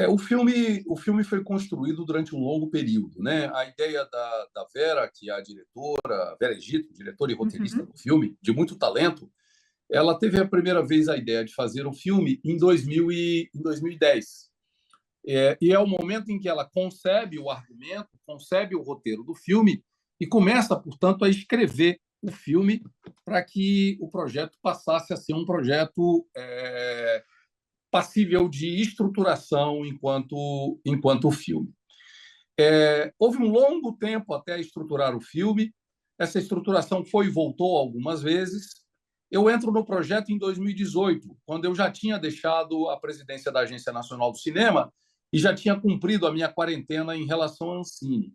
O filme foi construído durante um longo período, né? A ideia da Vera, que é a diretora, Vera Egito, diretora e roteirista Uhum. do filme, de muito talento, ela teve a primeira vez a ideia de fazer o filme em 2010. E é o momento em que ela concebe o argumento, concebe o roteiro do filme e começa, portanto, a escrever o filme para que o projeto passasse a ser um projeto passível de estruturação enquanto filme. Houve um longo tempo até estruturar o filme. Essa estruturação foi e voltou algumas vezes. Eu entro no projeto em 2018, quando eu já tinha deixado a presidência da Agência Nacional do Cinema e já tinha cumprido a minha quarentena em relação à Ancine.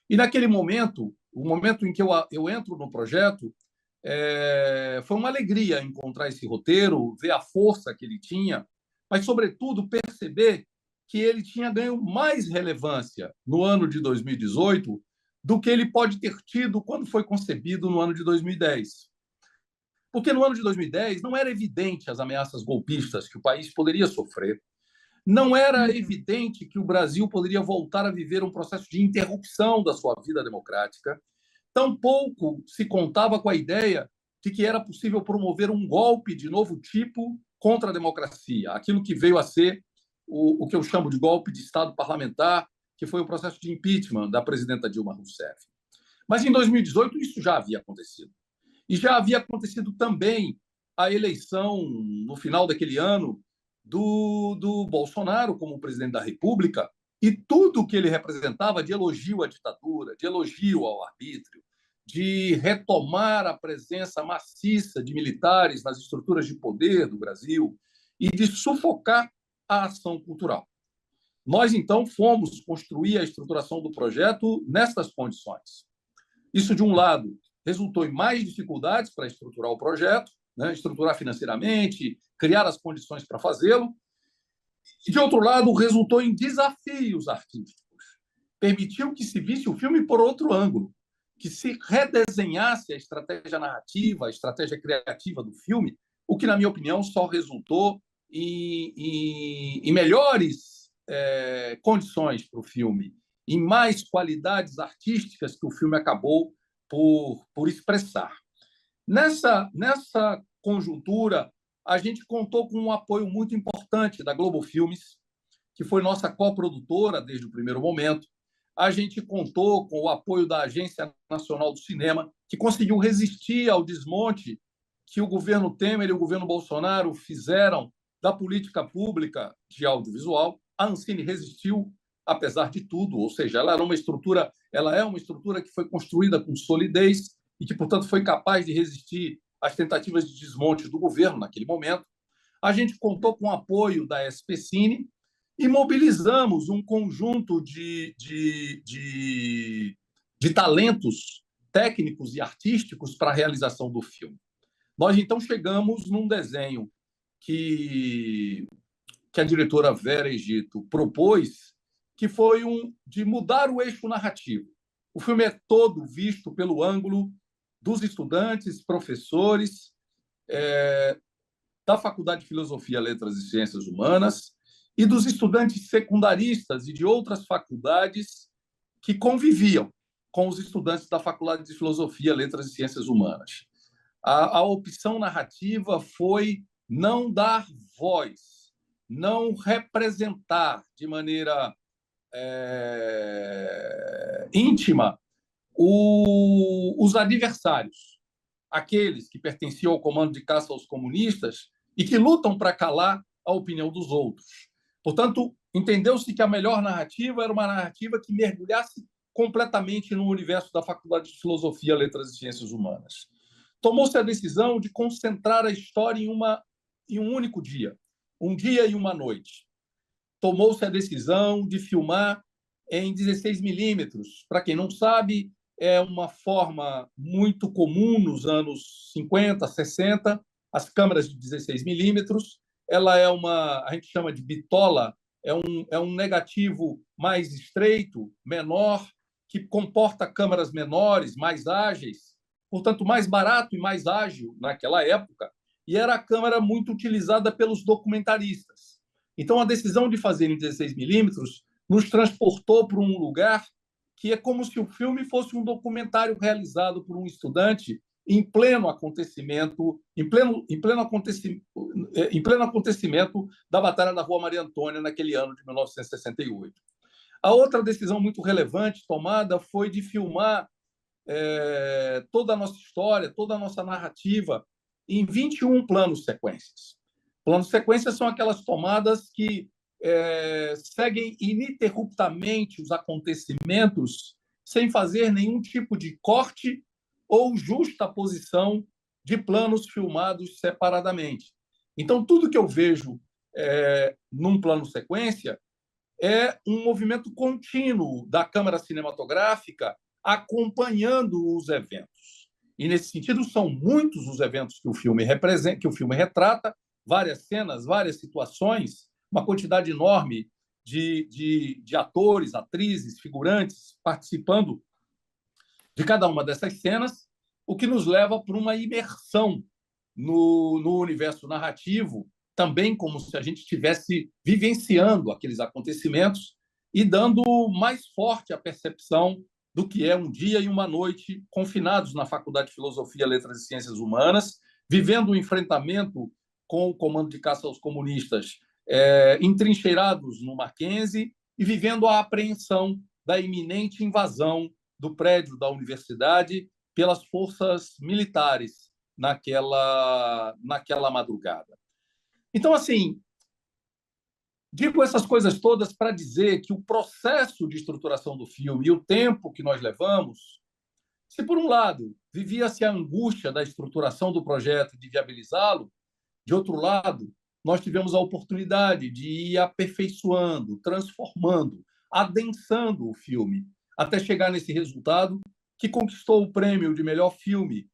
E naquele momento, o momento em que eu entro no projeto, foi uma alegria encontrar esse roteiro, ver a força que ele tinha, mas, sobretudo, perceber que ele tinha ganho mais relevância no ano de 2018 do que ele pode ter tido quando foi concebido no ano de 2010. Porque no ano de 2010 não era evidente as ameaças golpistas que o país poderia sofrer, não era Uhum. evidente que o Brasil poderia voltar a viver um processo de interrupção da sua vida democrática, tampouco se contava com a ideia de que era possível promover um golpe de novo tipo contra a democracia, aquilo que veio a ser o que eu chamo de golpe de Estado parlamentar, que foi o processo de impeachment da presidenta Dilma Rousseff. Mas em 2018 isso já havia acontecido. E já havia acontecido também a eleição, no final daquele ano, do Bolsonaro como presidente da República, e tudo o que ele representava de elogio à ditadura, de elogio ao arbítrio, de retomar a presença maciça de militares nas estruturas de poder do Brasil e de sufocar a ação cultural. Nós, então, fomos construir a estruturação do projeto nessas condições. Isso, de um lado, resultou em mais dificuldades para estruturar o projeto, né? Estruturar financeiramente, criar as condições para fazê-lo. E, de outro lado, resultou em desafios artísticos. Permitiu que se visse o filme por outro ângulo, que se redesenhasse a estratégia narrativa, a estratégia criativa do filme, o que, na minha opinião, só resultou em melhores condições para o filme, em mais qualidades artísticas que o filme acabou por expressar. Nessa conjuntura, a gente contou com um apoio muito importante da Globo Filmes, que foi nossa coprodutora desde o primeiro momento. A gente contou com o apoio da Agência Nacional do Cinema, que conseguiu resistir ao desmonte que o governo Temer e o governo Bolsonaro fizeram da política pública de audiovisual. A Ancine resistiu, apesar de tudo, ou seja, ela é uma estrutura que foi construída com solidez e que, portanto, foi capaz de resistir às tentativas de desmonte do governo naquele momento. A gente contou com o apoio da SPCine e mobilizamos um conjunto de talentos técnicos e artísticos para a realização do filme. Nós, então, chegamos num desenho que a diretora Vera Egito propôs, que foi de mudar o eixo narrativo. O filme é todo visto pelo ângulo dos estudantes, professores, da Faculdade de Filosofia, Letras e Ciências Humanas e dos estudantes secundaristas e de outras faculdades que conviviam com os estudantes da Faculdade de Filosofia, Letras e Ciências Humanas. A opção narrativa foi não dar voz, não representar de maneira íntima os adversários, aqueles que pertenciam ao comando de caça aos comunistas e que lutam para calar a opinião dos outros. Portanto, entendeu-se que a melhor narrativa era uma narrativa que mergulhasse completamente no universo da Faculdade de Filosofia, Letras e Ciências Humanas. Tomou-se a decisão de concentrar a história em um único dia, um dia e uma noite. Tomou-se a decisão de filmar em 16 milímetros. Para quem não sabe, é uma forma muito comum nos anos 50, 60, as câmeras de 16 milímetros. Ela a gente chama de bitola, é um negativo mais estreito, menor, que comporta câmeras menores, mais ágeis, portanto, mais barato e mais ágil naquela época, e era a câmera muito utilizada pelos documentaristas. Então, a decisão de fazer em 16 milímetros nos transportou para um lugar que é como se o filme fosse um documentário realizado por um estudante em pleno acontecimento, em pleno acontecimento da Batalha da Rua Maria Antônia naquele ano de 1968. A outra decisão muito relevante tomada foi de filmar toda a nossa história, toda a nossa narrativa em 21 planos sequências. Planos sequências são aquelas tomadas que seguem ininterruptamente os acontecimentos sem fazer nenhum tipo de corte ou justaposição de planos filmados separadamente. Então, tudo que eu vejo num plano sequência é um movimento contínuo da câmara cinematográfica acompanhando os eventos. E, nesse sentido, são muitos os eventos que o filme representa, que o filme retrata, várias cenas, várias situações, uma quantidade enorme de atores, atrizes, figurantes participando de cada uma dessas cenas, o que nos leva para uma imersão no universo narrativo, também como se a gente estivesse vivenciando aqueles acontecimentos e dando mais forte a percepção do que é um dia e uma noite confinados na Faculdade de Filosofia, Letras e Ciências Humanas, vivendo o enfrentamento com o comando de caça aos comunistas, entrincheirados no Mackenzie e vivendo a apreensão da iminente invasão do prédio da universidade pelas forças militares naquela madrugada. Então, assim, digo essas coisas todas para dizer que o processo de estruturação do filme e o tempo que nós levamos, se por um lado vivia-se a angústia da estruturação do projeto e de viabilizá-lo, de outro lado, nós tivemos a oportunidade de ir aperfeiçoando, transformando, adensando o filme, até chegar nesse resultado que conquistou o prêmio de melhor filme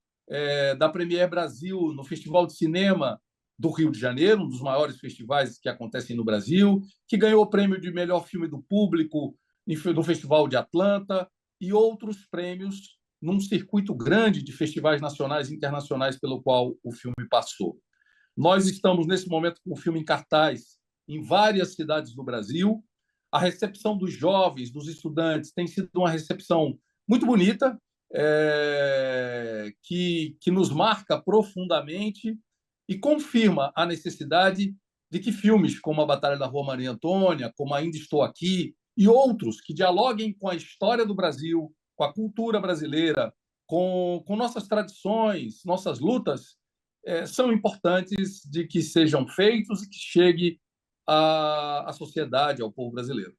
da Premiere Brasil no Festival de Cinema do Rio de Janeiro, um dos maiores festivais que acontecem no Brasil, que ganhou o prêmio de melhor filme do público no Festival de Atlanta e outros prêmios num circuito grande de festivais nacionais e internacionais pelo qual o filme passou. Nós estamos, nesse momento, com o filme em cartaz em várias cidades do Brasil. A recepção dos jovens, dos estudantes, tem sido uma recepção muito bonita, que nos marca profundamente e confirma a necessidade de que filmes como A Batalha da Rua Maria Antônia, como Ainda Estou Aqui, e outros que dialoguem com a história do Brasil, com a cultura brasileira, com nossas tradições, nossas lutas, são importantes de que sejam feitos e que chegue à sociedade, ao povo brasileiro.